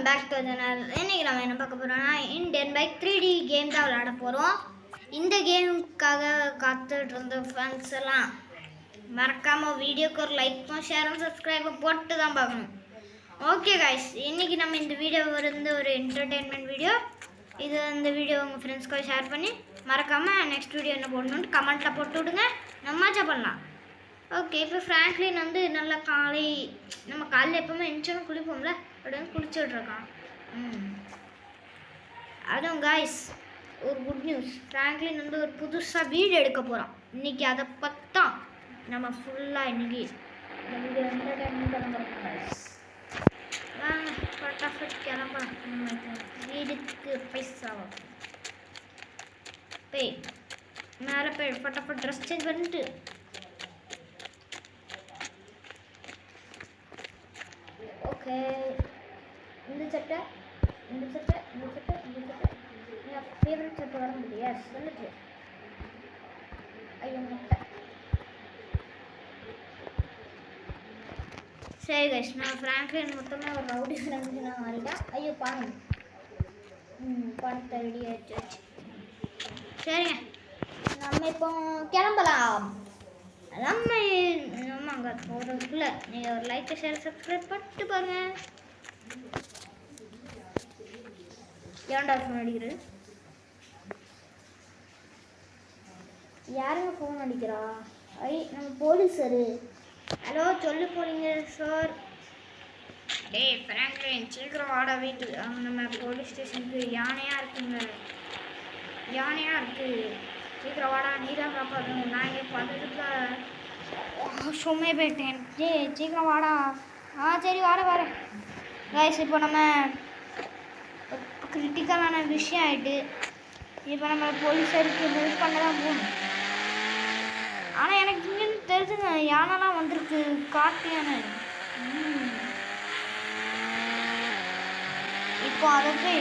Back to channel. இன்னைக்கு நம்ம என்ன பார்க்க போறோம்னா இந்தியன் பைக் 3D கேம் தான் விளையாட போறோம். இந்த கேமுக்காக காத்துட்டு இருந்த ஃபேன்ஸ் எல்லாம் மறக்காம வீடியோக்கு ஒரு லைக்கும் ஷேரும் சப்ஸ்கிரைபும் போட்டு தான் பார்க்கணும். ஓகே கைஸ், இன்னைக்கு நம்ம இந்த வீடியோ வந்து ஒரு என்டர்டெயின்மெண்ட் வீடியோ. இது இந்த வீடியோ உங்கள் ஃப்ரெண்ட்ஸ்க்கு ஷேர் பண்ணி மறக்காமல் நெக்ஸ்ட் வீடியோ என்ன போடணும்னு கமெண்ட்டில் போட்டு விடுங்க. நம்ம மஜா பண்ணலாம். ஓகே, இப்போ ஃப்ராங்க்லின் வந்து நல்லா நம்ம காலையில் எப்போவுமே எந்திரிச்சோன்னு குளிப்போம்ல, அப்படி வந்து குளிச்சுட்ருக்கான். அதுவும் காய்ஸ், ஒரு குட் நியூஸ், ஃப்ராங்க்லின் வந்து ஒரு புதுசாக வீடு எடுக்க போகிறான். இன்றைக்கி அதை பற்றி நம்ம ஃபுல்லாக இன்றைக்கி இந்த வீடியோ என்டர்டைன்மெண்ட் பண்ண போகிறோம் காய்ஸ். வாங்க ஃபட்டாஃபட் கிளம்பலாம். நம்ம வீடுக்கு பைசா போய் மேலே போய் ஃபட்டாஃபட் ட்ரெஸ் சேஞ்ச் பண்ணிட்டு ஓகே, இந்த சட்டை என் ஃபேவரட் சட்டை வர முடியாது. எஸ் வந்துட்டு ஐயோ முட்டை. சரி கைஸ், நான் ஃப்ராங்க்லின் மொத்தமாக ஒரு ரவுடி ஃப்ரெண்ட்ஸ் நான் மாறிட்டேன். ஐயோ பாருங்க, பணத்தை ரெடி ஆகிடுச்சு. சரிங்க, நம்ம இப்போ கிளம்பலாம். நம்ம அங்கே போகிறதுக்குள்ள நீங்கள் ஒரு லைக் ஷேர் சப்ஸ்கிரைப் பண்ணிட்டு பாருங்க. ஏன்டா ஃபோன் அடிக்கிறது? யாருங்க ஃபோன் அடிக்கிறா? நம்ம போலீஸரு. ஹலோ, சொல்லு போலீங்க சார். டேய் ஃப்ராங்க்லின், சீக்கிரம் வாடா வீட்டுக்கு. நம்ம போலீஸ் ஸ்டேஷனுக்கு யானையாக இருக்குங்க, யானையாக இருக்குது. சீக்கிரம் வாடா, நீ தான் காப்பாற்றணும். நான் இங்கே பார்த்துட்டு சும்மே போயிட்டேன். சீக்கிரம் வாடா. சரி வரேன் கைஸ். இப்போ நம்ம கிரிட்டிக்கலான விஷயம் ஆகிட்டு, இப்போ நம்ம போலீஸருக்கு ஹெல்ப் பண்ண தான் போகணும். ஆனால் எனக்கு இங்கேருந்து தெரிஞ்சுங்க, யானைலாம் வந்திருக்கு, காட்டு யானை. இப்போ அதை போய்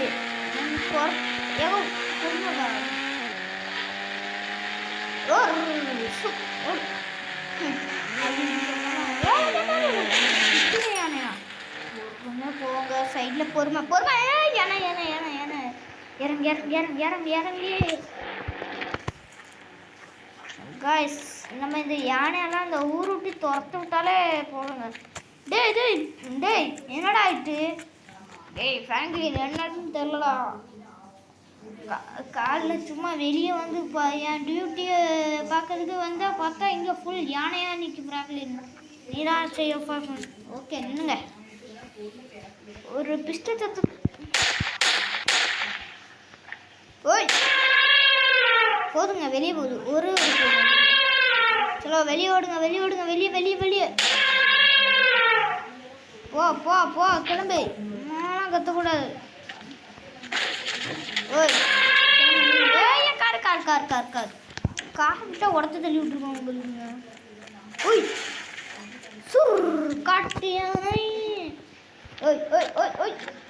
எவ்வளோ பொறுமைடா. போங்க சைடில் பொறுமை யானை இறங்கி காய்ஸ். நம்ம இந்த யானையெல்லாம் இந்த ஊர் விட்டு துரத்து விட்டாலே போடுங்க. டேய் என்னடா ஆயிட்டு? டேய் ஃப்ராங்க்லின், என்னன்னு தெரியலடா. காலில் சும்மா வெளியே வந்து என் டியூட்டியை பார்க்கறதுக்கு வந்தால் பார்த்தா இங்கே ஃபுல் யானையாக நிற்கும். ஃப்ராங்க்லின், நீதான் செய்ய. ஓகே நின்னுங்க. ஒரு பிஸ்டல் சத்து. ஓய் போதுங்க, வெளியே போகுது. ஒரு சலோ வெளியே ஓடுங்க, வெளியே போ கிளம்பு. நானும் கத்தக்கூடாது. ஓய் கார் விட்டா உடச்சு தள்ளி விட்டுருக்கோம் உங்களுக்கு. ஓய் சுர் காட்டு யானை. ஓய்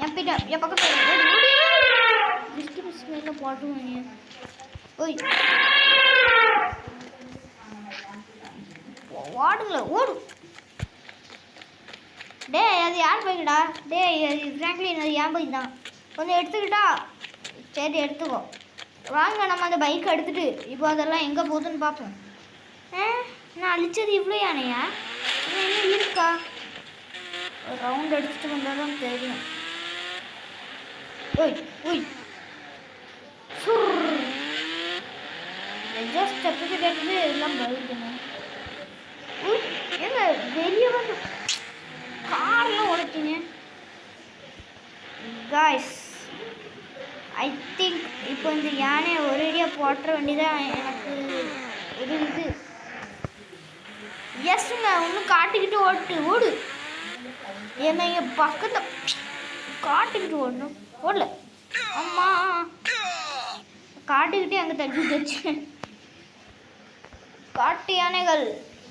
என் பக்கத்து பிஸ்கெட் போட்டுவாங்க. ஓய் ஓடுங்களா, ஓடு. அது யார் பைக்கடா? அது ஃப்ராங்க்லின், அது என் பைக் தான். கொஞ்சம் எடுத்துக்கிட்டா? சரி எடுத்துக்கோ. வாங்க நம்ம அந்த பைக்கை எடுத்துகிட்டு இப்போ அதெல்லாம் எங்கே போகுதுன்னு பார்ப்போம். நான் அழிச்சது இவ்வளோ யானையா? என்ன இருக்கா? ஒரு ரவுண்ட் அடிச்சுட்டு வந்தால் தான் தெரியும். ஓய் ஜஸ்ட் ஸ்டெப்புக்கு கேட்டது எல்லாம் பயிர்க்கணும். ஏங்க வெளியே வந்து கார்லாம் உடைச்சிங்க காய்ஸ். ஐ திங்க் இப்போ இந்த யானையை ஒரேடியாக போட்டுற வேண்டியதான் எனக்கு இது. எஸ்ங்க, ஒன்றும் காட்டிக்கிட்டு ஓடு. ஏன்னா இங்கே பக்கத்தை காட்டிக்கிட்டு ஓடல. அம்மா காட்டுக்கிட்டே அங்கே தள்ளி வச்சு. காட்டு யானைகள்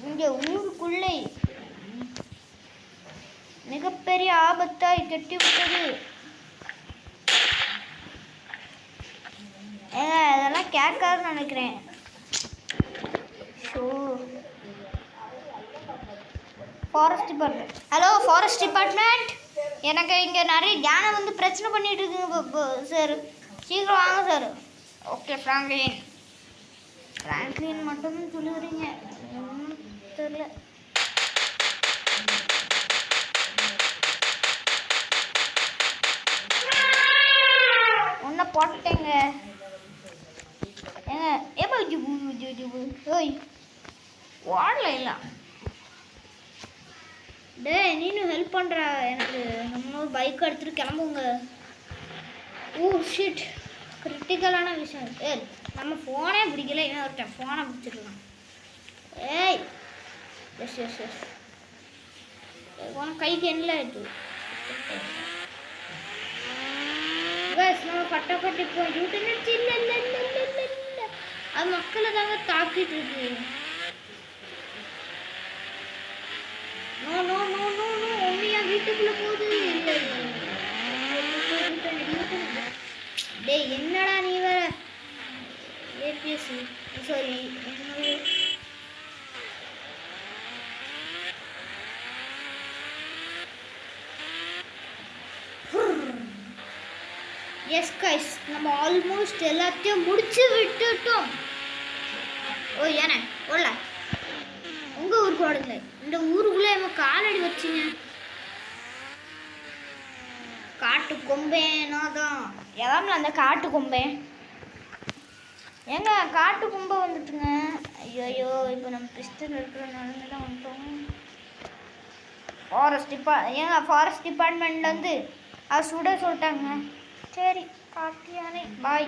இங்கே ஊருக்குள்ளே மிகப்பெரிய ஆபத்தாய் கட்டி விட்டது. அதெல்லாம் கேட்காதுன்னு நினைக்கிறேன். Show forest department. Hello forest department, எனக்கு இங்கே நிறைய யானை வந்து பிரச்சனை பண்ணிட்டு இருக்குங்க சார். சீக்கிரம் வாங்க சார். ஓகே ஃப்ராங்க்லின் மட்டும் சொல்லுறீங்க, ஒன்றும் தெரியல. ஒன்றை போட்டேங்க. ஏங்க ஏப்பா ஓய் ஓடல இல்லை. டே நீனும் ஹெல்ப் பண்ணுற எனக்கு. நம்ம பைக் எடுத்துகிட்டு கிளம்புங்க. ஓ ஷிட், கிரிட்டிக்கலான விஷயம். நம்ம ஃபோனே பிடிக்கல, இவன் ஒருத்தன் ஃபோனை பிடிச்சிருக்கான். ஏய் எஸ் உனக்கு கைக்கு என்ன ஆயிடுது? நம்ம ஃபட்டாஃபட் இப்போ யூடியூப் இல்லை இல்லை இல்லை இல்லை இல்லை இல்லை, அது மக்களை தாங்க தாக்கிட்டு இருக்கு. No no no no no, உண்மையா வீட்டுக்குள்ள போகுது. இல்லை டேய் என்னடா நீ வேற ஏபிஎஸ்சி சாரி எஸ் கைஸ், நம்ம ஆல்மோஸ்ட் எல்லாத்தையும் முடிச்சு விட்டுட்டோம். ஓ ஏன்னா ஓடல உங்கள் ஊருக்கு ஓடுங்க. இந்த ஊருக்குள்ளே இவன் காலடி வச்சுங்க. காட்டு கொம்பேனா தான் எதாமல் அந்த காட்டு கொம்பேன். ஏங்க காட்டு கொம்பை வந்துட்டுங்க. ஐயோ இப்போ நம்ம பிஸ்டல் இருக்கிறனால தான் வந்துட்டோம். ஃபாரஸ்ட் டிபார்ட்மெண்ட்லேருந்து அது சொல்லிட்டாங்க. சரி காட்டு யானை பாய்.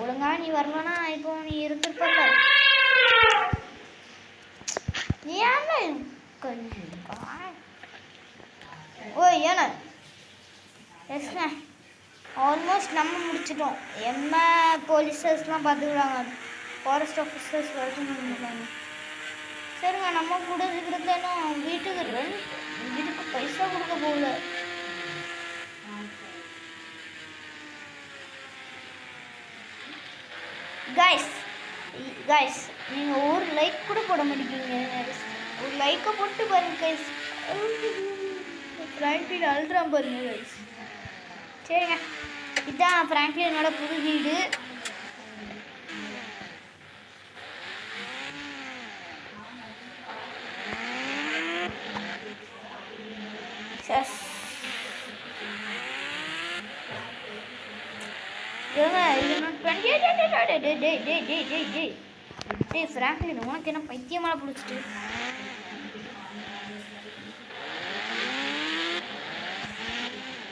ஒழுங்கா நீ வரலன்னா இப்போ நீ இருந்திருப்பல. ஏன்னா ஓ ஏன்னா எஸ்ண்ணா ஆல்மோஸ்ட் நம்ம முடிச்சிட்டோம். போலீஸர்ஸ்லாம் பார்த்துக்கிறாங்க, ஃபாரஸ்ட் ஆஃபீஸர்ஸ் வரைக்கும் முடிஞ்சாங்க. சரிங்க நம்ம கூட இருக்கிறதுனா வீட்டுக்கு பைசா கொடுக்க போகல. கைஸ் நீங்கள் ஒரு லைக் கூட போட மாட்டேங்கிறீங்க. ஒரு லைக்கை போட்டு பாருங்க கைஸ். ஃப்ராங்க்லின் அழுறான் பாருங்க கைஸ். சரிங்க, இதுதான் ஃப்ராங்க்லினோட புது வீடு. ஃப்ராங்க்லின் உனக்கு என்ன பைத்தியமாக பிடிச்சிட்டு?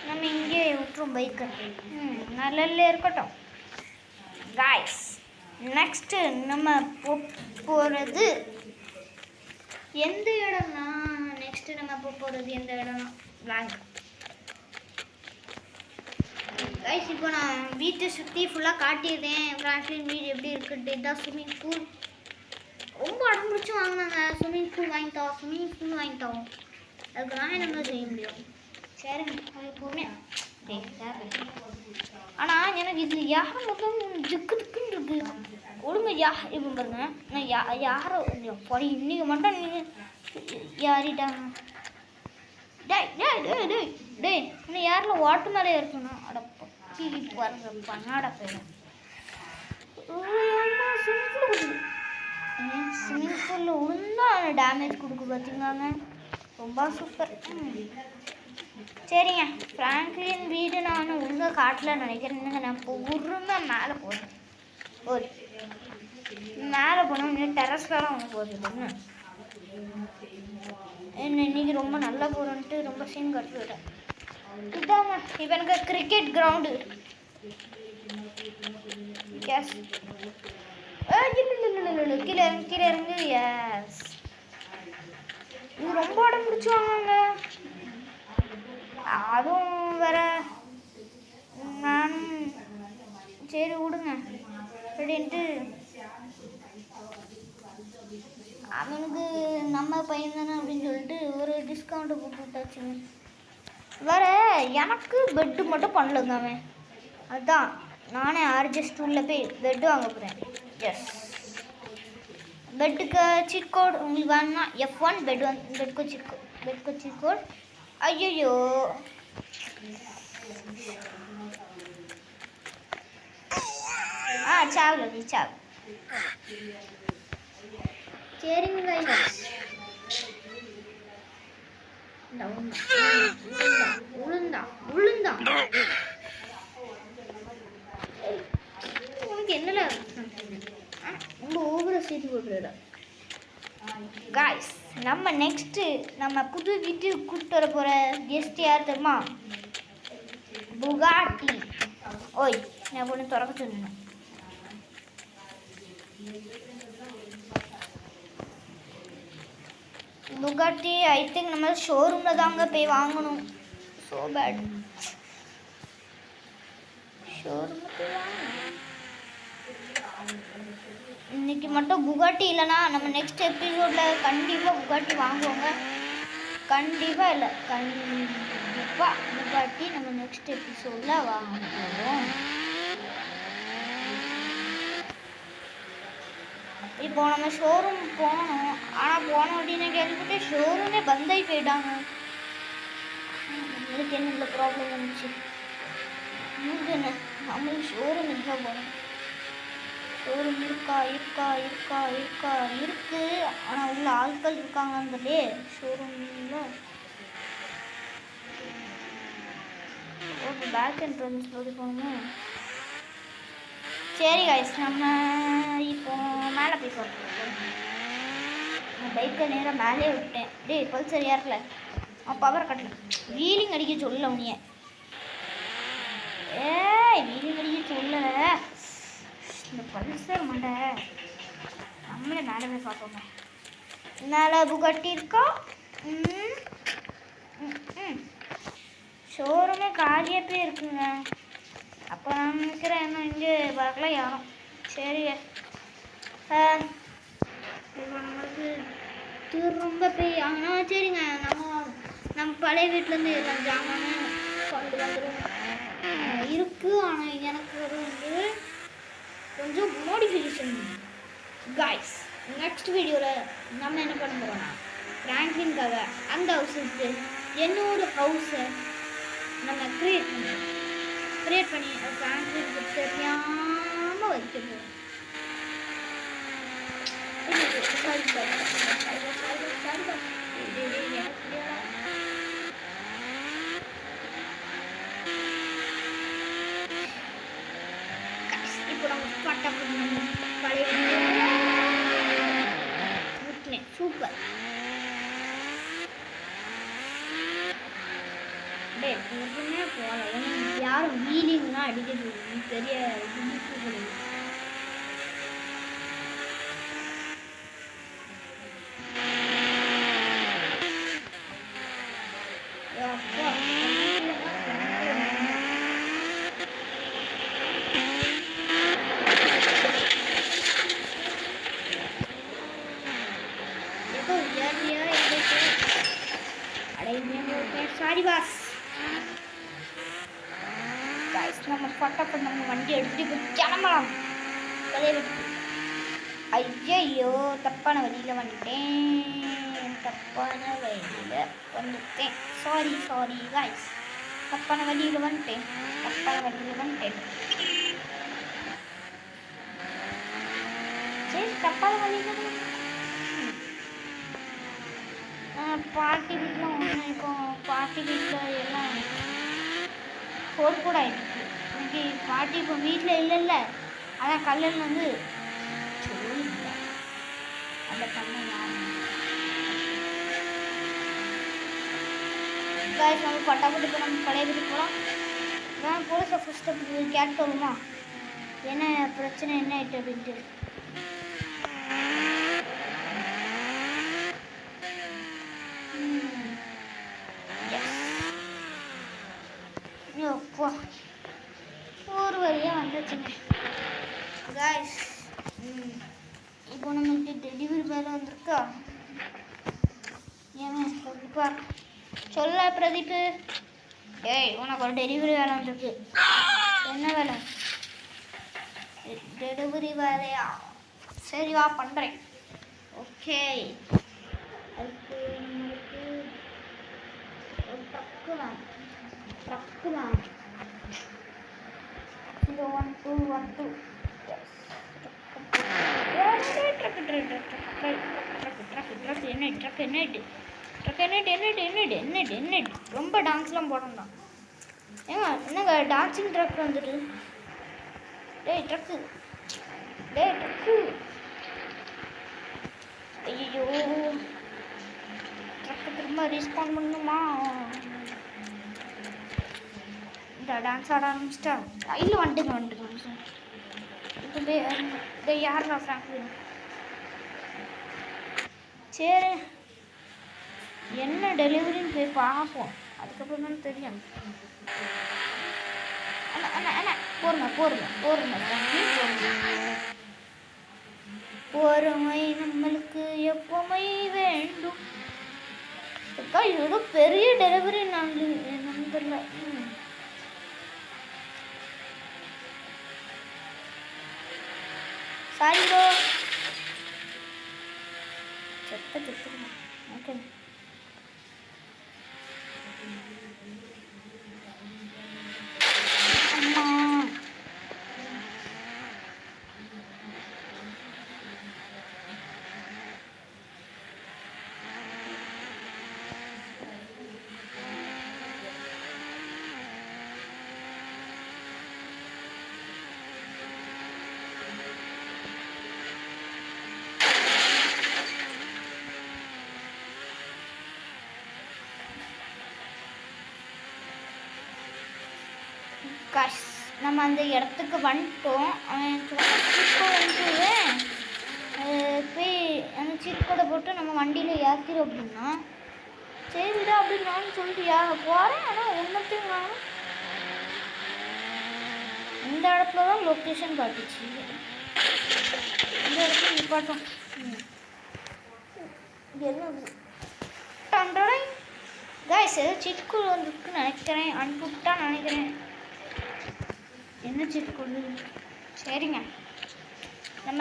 நம்ம இங்கே விட்டுரும் பைக்கு. நல்ல இருக்கட்டும். காய்ஸ் நெக்ஸ்ட்டு நம்ம போகிறது எந்த இடம்னா எந்த இடம்னா பிளாங்க். கைஸ் இப்போ நான் வீட்டை சுற்றி ஃபுல்லாக காட்டியிருந்தேன். ஃப்ராங்க்லின் வீடு எப்படி இருக்குன்ட்டு. இதுதான் ஸ்விம்மிங் பூல். ரொம்ப அடம்பிடிச்சு வாங்கினாங்க. ஸ்விம்மிங் பூல் வாங்கிட்டோம். அதுக்கு நான் என்ன செய்ய முடியும்? சரிங்க எப்போவுமே. ஆனால் எனக்கு இது யாரை மட்டும் திக்குன்னு இருக்கு. ஒழுங்கு இப்போ பாருங்க, நான் யாரை படி இன்னைக்கு மட்டும் நீங்கள் யாரிட்டாங்க. டேய் இன்னும் யாரில் ஓட்டு மேலே இருக்கணும். அடப்பா பண்ணாட போயிடும். ஸ்விம்மிங் பூலில் ஒழுங்கா டேமேஜ் கொடுக்க பார்த்தீங்களாங்க. ரொம்ப சூப்பர். சரிங்க, ஃப்ராங்க்லின் வீடு நான் ஒழுங்காக காட்டில் நினைக்கிறேன். நான் இப்போ உருமை மேலே போனோம். டெரஸ்லாம் ஒன்று போகுது. இன்னைக்கு ரொம்ப நல்லா போகிறோன்ட்டு ரொம்ப சீன் கட்டுவிட்டேன். இதாங்க இப்போ எனக்கு கிரிக்கெட் கிரவுண்டு. எஸ் கீழே இறங்கு. எஸ் இது ரொம்ப இடம் பிடிச்சுவாங்க. அதுவும் வேற நானும் சரி விடுங்க அப்படின்ட்டு அவனுக்கு நம்ம பையன் தானே அப்படின்னு சொல்லிட்டு ஒரு டிஸ்கவுண்ட்டு போட்டு விட்டாச்சுங்க. வேற எனக்கு பெட்டு மட்டும் பண்ணலங்க அவன். அதுதான் நானே ஆர்ஜே ஸ்டூலில் போய் பெட்டு வாங்க போகிறேன். எஸ் பெட்டுக்கு சீட் கோட் உங்களுக்கு வேணும்னா F1 பெட்டுக்கு சீட் கோட். ஐயோ சாவல நீ சாவு. சரிங்க உளுந்தா உளுந்தா உனக்கு என்னல ரொம்ப ஓவரா சேர்த்து போட்டுறா. காய்ஸ் நம்ம நெக்ஸ்ட்டு நம்ம புது வீட்டுக்கு கூப்பிட்டு வர போகிற கெஸ்ட் யார் தெரியுமா? புகாட்டி. ஓய் நான் ஒன்று திறக்க சொன்னேன். புகாட்டி ஐ திங்க் நம்ம ஷோரூமில் தாங்க போய் வாங்கணும். So bad. ஷோரூமில் போய் வாங்கணும். இன்னைக்கு மட்டும் புகாட்டி இல்லைனா நம்ம நெக்ஸ்ட் எபிசோடில் கண்டிப்பாக புகாட்டி வாங்குவோங்க. கண்டிப்பாக இல்லை, கண்டிப்பாக புகாட்டி நம்ம நெக்ஸ்ட் எபிசோடில் வாங்குவோம். இப்போ நம்ம ஷோரூம் போகணும். ஆனால் போனோம் அப்படின்னு கேள்விப்பட்டு ஷோரூமே பந்தாகி போயிட்டாங்க. நம்மளுக்கு என்ன ப்ராப்ளம் வந்துச்சு? என்ன நம்மளுக்கு ஷோரூம் எங்கே போகணும்? ஷோரூம் இருக்கா இருக்கா இருக்கா இருக்கா இருக்கு. ஆனால் உள்ள ஆட்கள் இருக்காங்கன்றதே ஷோரூமில். ஓகே பேக் என்ட்ரன்ஸ் போய் போகணும். சரி கைஸ் நம்ம இப்போ மேலே போய் சொல்கிறோம். நான் பைக்கை நேராக மேலே விட்டேன். டேய் பல்சர் ஏறல, பவர் கட்டல. வீலிங் அடிக்க சொல்லல உனிய. வீலிங் அடிக்க சொல்லலை இந்த பல்சர் மண்டை. நம்மளே மேலே போய் பார்ப்போமே. மேலே புகாட்டி இருக்கா? ஷோரூமே காலியாக போய் இருக்குங்க. அப்போ நான் நினைக்கிறேன் இன்னும் இங்கே வரல யாரும். சரி இப்போ நம்மளுக்கு திரும்ப போய் ஆனால் சரிங்க நம்ம பழைய வீட்டிலேருந்து எல்லாம் ஜாமான் கொண்டு வந்துடும் இருக்குது. ஆனால் எனக்கு வந்து கொஞ்சம் மோடிஃபிகேஷன். காய்ஸ் நெக்ஸ்ட் வீடியோவில் நம்ம என்ன பண்ண போகிறோம்னா ஃப்ராங்க்லின்காக அந்த ஹவுஸுக்கு என்னோட ஹவுஸை நம்ம கிரியேட் பண்ணி ஃப்ராங்க்லினுக்கு தெரியாமல் வைக்க போகிறோம். இப்போ நம்ம பட்டா பழைய சூப்பர். எப்பவுமே போகல. ஏன்னா யாரும் வீலிங்லாம் அடிக்கிறது பெரிய இனிப்பு கிடையாது. Sorry boss. நம்ம ஃபட்டாஃபட் நம்ம வண்டி எடுத்துகிட்டு போய் கிளம்பலாம். கதையை விட்டு ஐயோ தப்பான வழியில் வந்துட்டேன். Sorry guys. தப்பான வழியில் வந்துட்டேன். சரி தப்பான வழியில் பாட்டி வீட்டில் ஒன்று. இப்போ பாட்டி வீட்டில் எல்லாம் போர் கூட ஆகிட்டு. இன்னைக்கு பாட்டி இப்போ வீட்டில் இல்லைல்ல, அதான் கல்லன் வந்து சொல்லிட்டேன் அந்த பண்ண காய்ஸ். நம்ம பட்டாப்பட்டு இப்போ நம்ம பழைய வீட்டுக்கு போகலாம். நான் போலீஸை ஃபஸ்ட்டு கேட்டு வருமா என்ன பிரச்சனை என்ன ஆகிட்டு அப்படின்ட்டு. ஒரு வழியாக வந்துச்சுங்க காய்ஸ். இப்போ நம்மளுக்கு டெலிவரி வேலை வந்திருக்கா? ஏன் கண்டிப்பா சொல்ல பிரதீப். ஏய் உனக்கு ஒரு டெலிவரி வேலை வந்திருக்கு. என்ன வேலை? டெலிவரி வேலையா? சரி வா பண்ணுறேன். ஓகே அதுக்கு நம்மளுக்கு ஒரு ட்ரக்கு வேணும். ட்ரக்குலாம் இந்த 1 2 1 2 என்னடி ரொம்ப டான்ஸ்லாம் போடணும் ஏங்க என்னங்க டான்ஸிங் ட்ரக் வந்துட்டு டேய் ட்ரக்கு ஐயோ ட்ரக்கு திரும்ப ரீஸ்பாண்ட் பண்ணணுமா இந்த டான்ஸ் ஆட ஆரம்பிச்சிட்டா இல்லை வந்துட்டுங்க இப்போ யாருடா ஃப்ராங்க்லின் சரி என்ன டெலிவரின்னு போய் பார்ப்போம் அதுக்கப்புறம் தான் தெரியும் அண்ணா பொறுமை நம்மளுக்கு எப்பவுமே வேண்டும் அக்கா ஏதோ பெரிய டெலிவரி நம்பர்ல சாரி ப்ரோ செத்துருங்க ஓகே அம்மா நம்ம அந்த இடத்துக்கு வந்துட்டோம் அவன் போய் அந்த சீட் கோடை போட்டு நம்ம வண்டியில் ஏற்றிடும் அப்படின்னா சரிடா அப்படின்னு சொல்லிட்டு போகிறேன் ஆனால் ஒன்றுத்தையும் காணும் இந்த இடத்துல தான் லொக்கேஷன் காட்டுச்சு இந்த இடத்துல நிப்பாட்டும் என்ன கைஸ் ஏதோ சீட் கோடு வந்துருக்குன்னு நினைக்கிறேன் அனுப்பிவிட்டான்னு நினைக்கிறேன் என்ன சீட் கோடு சரிங்க நம்ம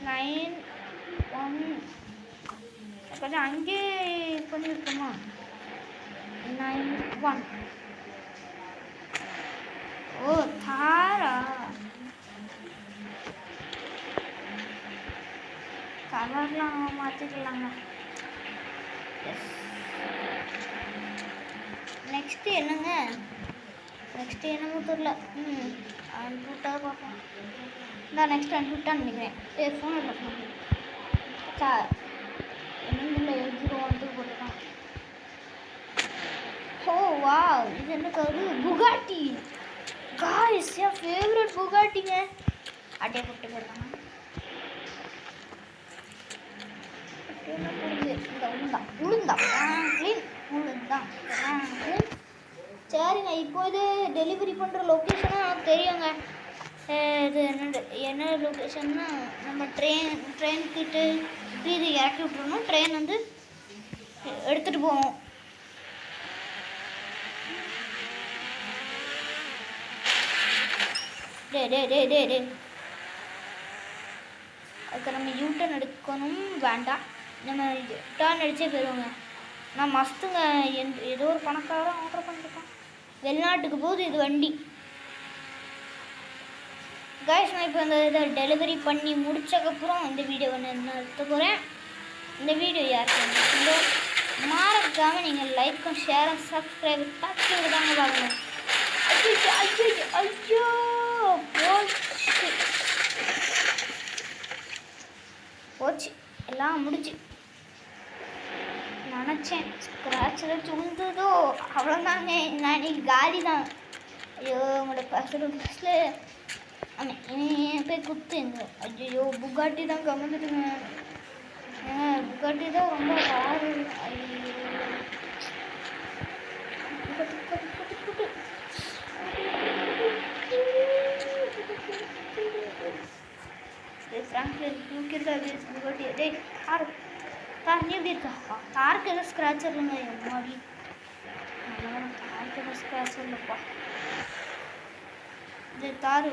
9 கொஞ்சம் அங்கே பண்ணியிருக்கோமா 9 ஓ தாரா கலர்லாம் மாற்றிக்கலாங்க நெக்ஸ்ட்டு என்னங்க நெக்ஸ்ட்டு என்னமோ தெரியல அனுப்பிவிட்டா பார்ப்போம் இந்த நெக்ஸ்ட் அனுப்பிவிட்டான்னு நினைக்கிறேன் ஃபோன் இல்லை ஃபோன் சார் என்னன்னு 012 போட்டுருக்கான் ஓ வா இது என்ன கரு புகாட்டி காய்ஸ் என் ஃபேவரட் புகாட்டிங்க அட்டையை போட்டு போயிருக்காங்க உளுந்தா சரிங்க இப்போ இது டெலிவரி பண்ணுற லொக்கேஷனாக எனக்கு தெரியுங்க இது என்ன லொக்கேஷன்னா நம்ம ட்ரெயின் கிட்ட இது இறக்கி விட்றணும் ட்ரெயின் வந்து எடுத்துகிட்டு போவோம் டே அதுக்கு நம்ம யூட்டர்ன் எடுக்கணும் வேண்டாம் நம்ம டர்ன் அடிச்சே போயிடுவோங்க நான் மஸ்துங்க ஏதோ ஒரு பணக்காரன் ஆர்டர் பண்ணிருக்கேன் வெளிநாட்டுக்கு போகுது இது வண்டி கைஸ் நான் இப்போ இந்த இதை டெலிவரி பண்ணி முடிச்சக்கப்புறம் இந்த வீடியோவை நான் எடுத்து போகிறேன் இந்த வீடியோ யாருக்கு மறக்காமல் நீங்கள் லைக்கும் ஷேரும் சப்ஸ்கிரைப் பார்த்து விடாங்க பார்க்கணும் ஐயோ போச்சு எல்லாம் முடிச்சு நினச்சேன் ஸ்க்ராட்ச் ஏதாச்சும் விழுந்ததோ அவ்வளோதாங்க நான் இன்னைக்கு காலி தான் ஐயோ உங்களோட பஸ்ஸில் ஆமாம் போய் குத்துங்க ஐயோ புகாட்டி தான் கமந்துட்டுங்க புகாட்டி தான் ரொம்ப காரு ஃப்ராங்க்லின் தூக்கிருக்கா புகாட்டி டேய் தார் நீ எப்படி இருக்கா தாருக்கு எதுவும் ஸ்க்ராட்ச் இல்லைங்க எம்மாடி தாருக்கு எதுவும் ஸ்க்ராட்ச் இல்லைப்பா தாரு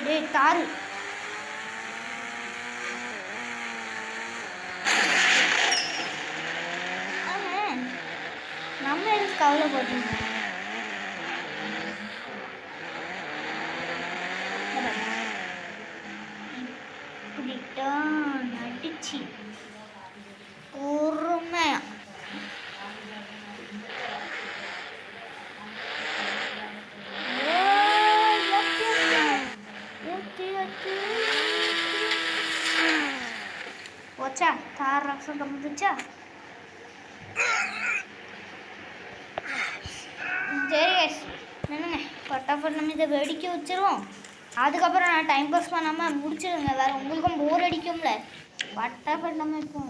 டே தாரு ஆமாம் நம்ம எதுக்கு கவலைப்படுறோம் வச்சு பொறுமையா போச்சா தார் ரசம் கம்பிச்சா. சரி கைஸ் நின்னுங்க, பட்டாபட் நம்ம இதை வெடிக்க வச்சிருவோம். அதுக்கப்புறம் நான் டைம் பாஸ் பண்ணாமல் முடிச்சிடுங்க, வேறு உங்களுக்கும் போர் அடிக்கும்ல. பட்டாபட் நம்ம இப்போ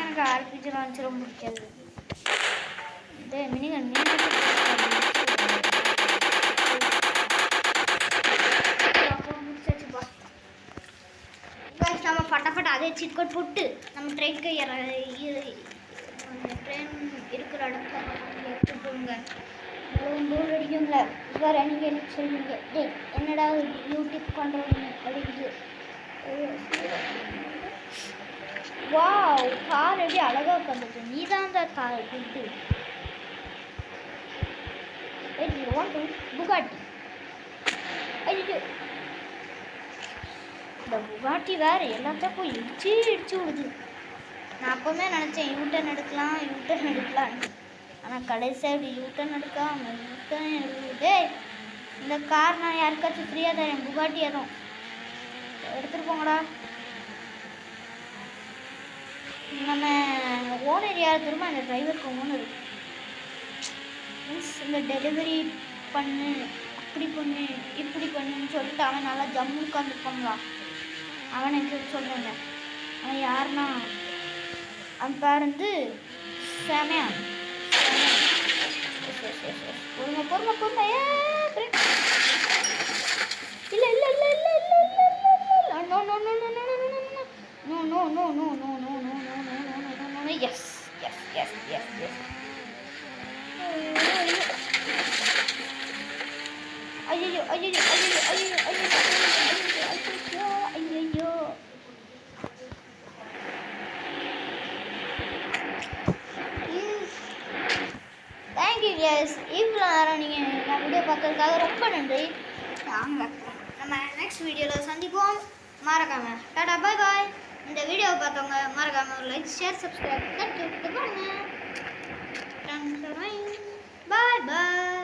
எனக்கு ஆர்பிஜி லான்ச்சு ரொம்ப பிடிக்காது. இதே மினிகன் முடிச்சாச்சுப்பா. நம்ம ஃபட்டாஃபட் அதே சீட் கோட் போட்டு நம்ம ட்ரெயினுக்கு ட்ரெயின் இருக்கிற இடத்துல எடுத்து போங்க. போர் அடிக்கும்ல. வேறு நீங்கள் என்ன சொல்லுவீங்க, டே என்னடா யூடியூப் பண்ணுறோம் அப்படின்ட்டு. வாவ், கார் எப்படி அழகாக உட்காந்துச்சு. நீ தான் அந்த கார் குட்டு புகாட்டி. ஐயோ, இந்த புகாட்டி வேறு எல்லாத்தையும் இடிச்சு விடுது. நான் அப்போவுமே நினச்சேன் யூட்டன் எடுக்கலான்னு. ஆனால் கடைசியாக இப்படி யூட்டன் எடுக்காம யூட்டன் எடுக்குதே. இந்த கார் நான் யாருக்காச்சும் ஃப்ரீயாக தரேன், புகாட்டி எதுவும் எடுத்துகிட்டு போங்கடா. நம்ம ஓனர் யார் திரும்ப அந்த டிரைவருக்கு ஓனர் மீன்ஸ் இந்த டெலிவரி பண்ணு, அப்படி பண்ணு இப்படி பண்ணுன்னு சொல்லிட்டு அவன் நல்லா ஜம்மு உட்காந்துருப்பாங்களா. அவனை சொல்கிறேங்க. அவன் யாருன்னா அவன் பேர் வந்து சாமியா. பொறுமை இல்லை இல்லை இல்லை இல்லை இல்லை இல்லை இல்லை no no no no no no no no no no no no no no. Yes yes yes yes yes. ஐயோ ஐயோ ஐயோ ஐயோ ஐயோ ஐயோ ஐயோ. தேங்க்யூ கேஸ், இவ்வளோ நேரம் நீங்கள் நான் வீடியோ பார்த்ததுக்காக ரொம்ப நன்றி. நம்ம நெக்ஸ்ட் வீடியோவில் சந்திப்போம். மறக்காமல் டாடா பாய் பாய். இந்த வீடியோவை பார்த்தவங்க மறக்காமல் ஒரு லைக் ஷேர் சப்ஸ்கிரைப் கட்டி பண்ணுங்க. பாய் பாய்.